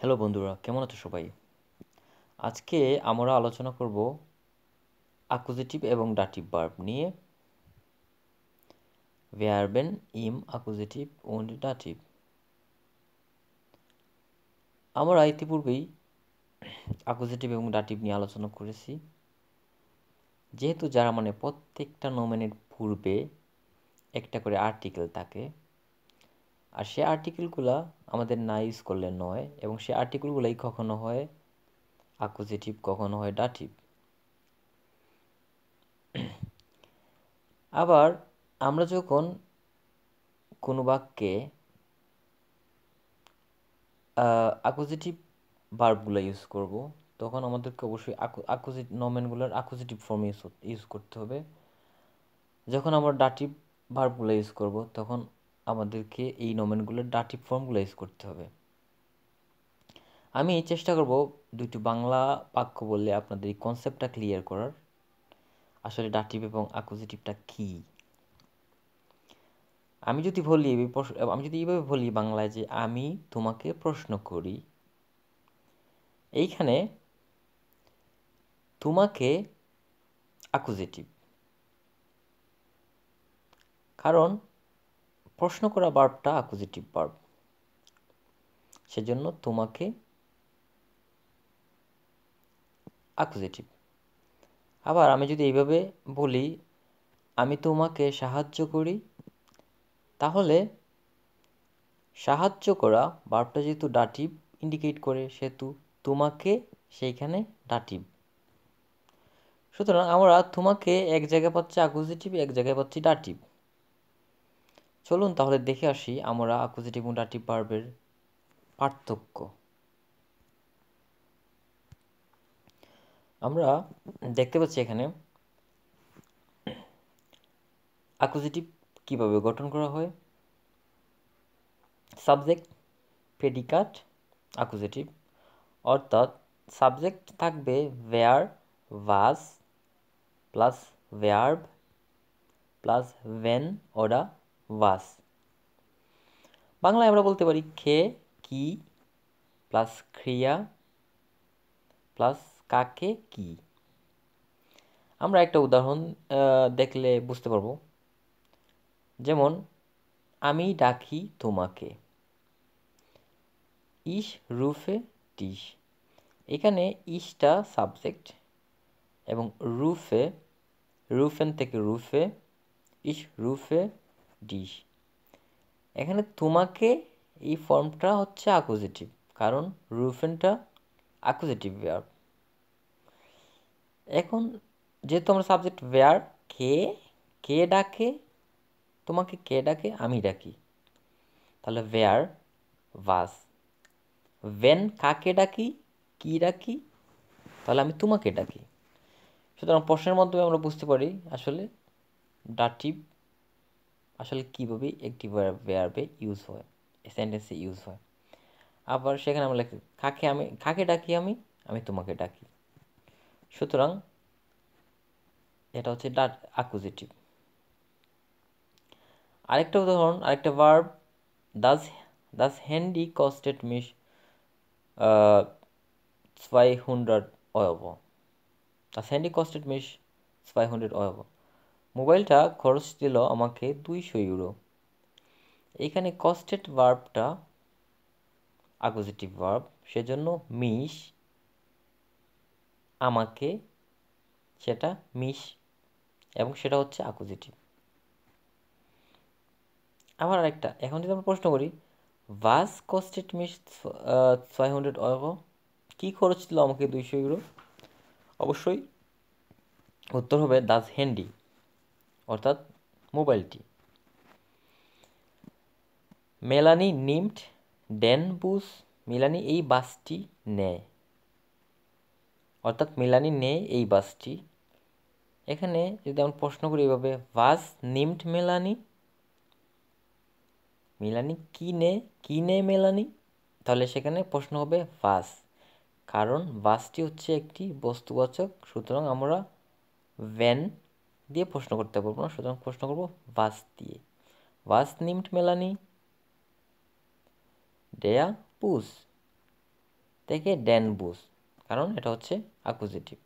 Hello বন্ধুরা, কেমন আছো সবাই? আজকে আমরা আলোচনা করব অ্যাকুজেটিভ এবং ডাটিভ ভার্ব নিয়ে। Verben im Akkusativ und Dativ। আমরা ইতিপূর্বেই অ্যাকুজেটিভ এবং ডাটিভ নিয়ে আলোচনা করেছি। যেহেতু যারা মানে প্রত্যেকটা নোমেনের পূর্বে একটা করে আর্টিকেল থাকে, আর সে আর্টিকেলগুলা আমাদের না ইউজ করলে নয়, এবং সে আর্টিকেলগুলাই কখনো হয় অ্যাকুজেটিভ, কখনো হয় ডাটিভ। আবার আমরা যখন কোনো বাক্যে অ্যাকুজেটিভ ভার্বগুলো ইউজ করব, তখন আমাদেরকে অবশ্যই নমেনগুলোর অ্যাকুজেটিভ ফর্ম ইউজ করতে হবে। যখন আমরা ডাটিভ ভার্বগুলো ইউজ করব, তখন আমাদেরকে এই নমেনগুলোর ডাটিভ ফর্মগুলো ইউজ করতে হবে। আমি চেষ্টা করব দুইটি বাংলা বাক্য বললে আপনাদের এই কনসেপ্টটা ক্লিয়ার করার, আসলে ডাটিভ এবং অ্যাকুজেটিভটা কী। আমি যদি এইভাবে বলি বাংলায় যে আমি তোমাকে প্রশ্ন করি, এইখানে তোমাকে অ্যাকুজেটিভ, কারণ প্রশ্ন করা ভার্বটা অ্যাকুজেটিভ ভার্ব, সেজন্য তোমাকে অ্যাকুজেটিভ। আবার আমি যদি এইভাবে বলি আমি তোমাকে সাহায্য করি, তাহলে সাহায্য করা ভার্বটা যেহেতু ডাটিভ ইন্ডিকেট করে, সেহেতু তোমাকে সেইখানে ডাটিভ। সুতরাং আমরা তোমাকে এক জায়গায় পাচ্ছি অ্যাকুজেটিভ, এক জায়গায় পাচ্ছি ডাটিভ। চলুন তাহলে দেখে আসি আমরা অ্যাকুজেটিভ এবং ডাটিভ ভার্বের পার্থক্য। আমরা দেখতে পাচ্ছি এখানে অ্যাকুজেটিভ কিভাবে গঠন করা হয়। সাবজেক্ট, প্রেডিকাট, অ্যাকুজেটিভ, অর্থাৎ সাবজেক্ট থাকবে were, was plus verb plus when, ওরা, ওয়াজ। বাংলায় আমরা বলতে পারি কে, কি প্লাস ক্রিয়া প্লাস কাকে কি। আমরা একটা উদাহরণ দেখলে বুঝতে পারবো। যেমন আমি ডাকি তোমাকে, ইস রুফে ডিশ। এখানে ইসটা সাবজেক্ট এবং রুফে, রুফেন থেকে রুফে, ইস রুফে ডিশ। এখানে তোমাকে এই ফর্মটা হচ্ছে অ্যাকুজেটিভ, কারণ রুফেনটা অ্যাকুজেটিভ ভার্ব। এখন যেহেতু আমরা সাবজেক্ট ওয়্যার, কে, কে ডাকে তোমাকে, কে ডাকে আমি ডাকি, তাহলে ওয়্যার, ওয়াজ। ওয়েন কাকে ডাকি, কি ডাকি, তাহলে আমি তোমাকে ডাকি। সুতরাং প্রশ্নের মাধ্যমে আমরা বুঝতে পারি আসলে ডাটিভ আসলে কীভাবে একটি ভার্বে ইউজ হয়, সেন্টেন্সে ইউজ হয়। আবার সেখানে আমরা লিখি কাকে ডাকি আমি, আমি তোমাকে ডাকি। সুতরাং এটা হচ্ছে অ্যাকুজেটিভ। আরেকটা উদাহরণ, আরেকটা ভার্ব, দাস দাস হ্যান্ডি কস্টেড মিশ 200 Euro। দাস হ্যান্ডি কস্টেড মিশ 200 Euro। মোবাইলটা খরচ দিল আমাকে 200 ইউরো। এখানে কস্টেড ভার্বটা অ্যাকুজেটিভ ভার্ব, সেজন্য মিশ আমাকে, সেটা মিশ, এবং সেটা হচ্ছে অ্যাকুজেটিভ। আবার আরেকটা, এখন যদি আমরা প্রশ্ন করি ওয়াজ কস্টেড মিশ 200 Euro, কী খরচ ছিল আমাকে 200 ইউরো, অবশ্যই উত্তর হবে দাস হ্যান্ডি, অর্থাৎ মোবাইলটি। মেলানি নিমট ডেন বুস, মেলানি এই বাসটি নেয়, অর্থাৎ মেলানি নেয় এই বাসটি। এখানে যদি আমরা প্রশ্ন করি এভাবে ওয়াজ নিমট মেলানি, মেলানি কি নেয় মেলানি, তাহলে সেখানে প্রশ্ন হবে ওয়াজ, কারণ ওয়াজটি হচ্ছে একটি বস্তুবাচক। সুতরাং আমরা ভ্যান দিয়ে প্রশ্ন করতে পারবো না, সুতরাং প্রশ্ন করব ওয়াজ দিয়ে। ওয়াজ নিমট মেলানি ডেয়া পুস, থেকে ডেন বুস, কারণ এটা হচ্ছে অ্যাকুজেটিভ।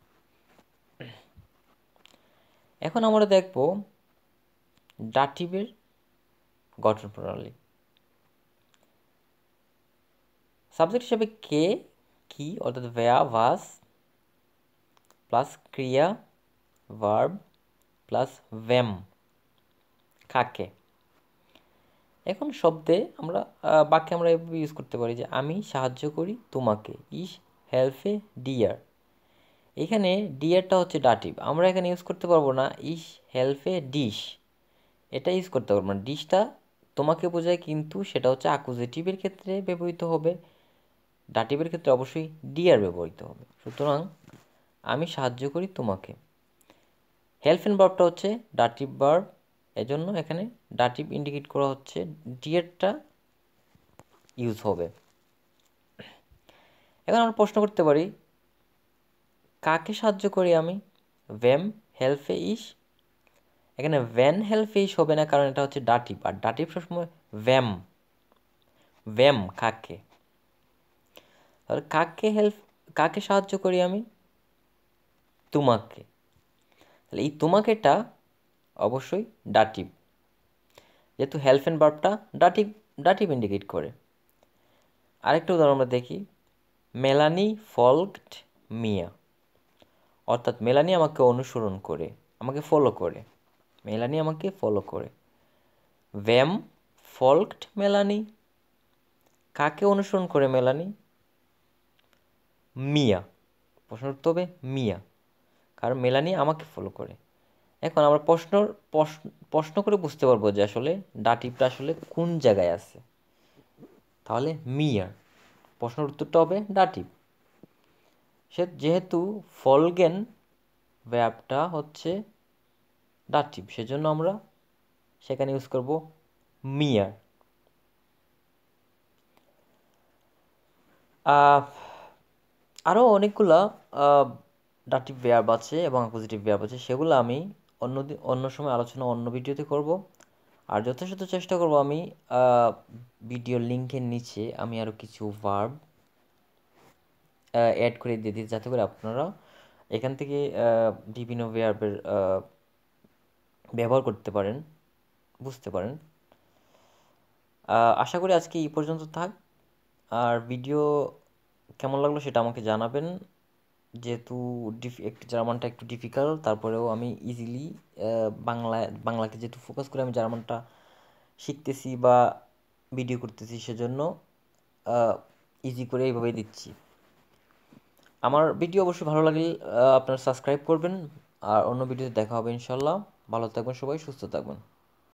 এখন আমরা দেখব ডাটিভের গঠন প্রণালী। সাবজেক্ট হিসেবে কে, কি অর্থাৎ ভেয়া ভাস প্লাস ক্রিয়া ভার্ব প্লাস ভেম, কাকে। এখন শব্দে আমরা বাক্যে আমরা এভাবে ইউজ করতে পারি যে আমি সাহায্য করি তোমাকে, ইস হেল্পে ডিয়ার। এখানে ডিয়ারটা হচ্ছে ডাটিভ, আমরা এখানে ইউজ করতে পারবো না ইস হেল্পে ডিশ, এটা ইউজ করতে পারবো না। ডিশটা তোমাকে বোঝায়, কিন্তু সেটা হচ্ছে অ্যাকুজেটিভের ক্ষেত্রে ব্যবহৃত হবে, ডাটিভের ক্ষেত্রে অবশ্যই ডিয়ার ব্যবহৃত হবে। সুতরাং আমি সাহায্য করি তোমাকে। হেল্প এন্ড ভার্বটা হচ্ছে ডাটিভ ভার্ব, এজন্য এখানে ডাটিভ ইন্ডিকেট করা হচ্ছে, ডিয়ারটা ইউজ হবে। এখন আমরা প্রশ্ন করতে পারি কাকে সাহায্য করি আমি, ভেম হেল্পে ইস। এখানে ভ্যান হেল্পে ইস হবে না, কারণ এটা হচ্ছে ডাটিভ, আর ডাটিভ সবসময় ভ্যাম, ভ্যাম কাকে। তাহলে কাকে সাহায্য করি আমি, তোমাকে। তাহলে এই তোমাকেটা অবশ্যই ডাটিভ, যেহেতু হেল্প অ্যান্ড ভার্বটা ডাটিভ ডাটিভ ইন্ডিকেট করে। আরেকটা উদাহরণ আমরা দেখি, মেলানি ফলোড মিয়া, অর্থাৎ মেলানি আমাকে অনুসরণ করে, আমাকে ফলো করে, মেলানি আমাকে ফলো করে। ভেম ফলোড মেলানি, কাকে অনুসরণ করে মেলানি, মিয়া। প্রশ্ন করতে হবে মিয়া, কারণ মেলানি আমাকে ফলো করে। এখন আমরা প্রশ্ন করে বুঝতে পারবো যে আসলে ডাটিভটা আসলে কোন জায়গায় আছে। তাহলে মিয়া, প্রশ্নের উত্তরটা হবে ডাটিভ। যেহেতু ফলগেন ভার্বটা হচ্ছে ডাটিভ, সেজন্য আমরা সেখানে ইউজ করব মিয়ার। আরও অনেকগুলা ডাটিভ ভার্ব আছে এবং পজিটিভ ভার্ব আছে, সেগুলো আমি অন্য সময় আলোচনা অন্য ভিডিওতে করব। আর যথাযথ চেষ্টা করব আমি ভিডিও লিঙ্কের নিচে আমি আরও কিছু ভার্ব অ্যাড করে দিয়ে দিই, যাতে করে আপনারা এখান থেকে বিভিন্ন ভার্বের ব্যবহার করতে পারেন, বুঝতে পারেন। আশা করি আজকে এই পর্যন্ত থাক। আর ভিডিও কেমন লাগলো সেটা আমাকে জানাবেন। যেহেতু একটু জার্মানটা একটু ডিফিকাল্ট, তারপরেও আমি ইজিলি বাংলাকে যেহেতু ফোকাস করে আমি জার্মানটা শিখতেছি বা ভিডিও করতেছি, সেজন্য ইজি করে এইভাবেই দিচ্ছি। আমার ভিডিও অবশ্যই ভালো লাগলে আপনারা সাবস্ক্রাইব করবেন, আর অন্য ভিডিওতে দেখা হবে ইনশাল্লাহ। ভালো থাকবেন সবাই, সুস্থ থাকবেন।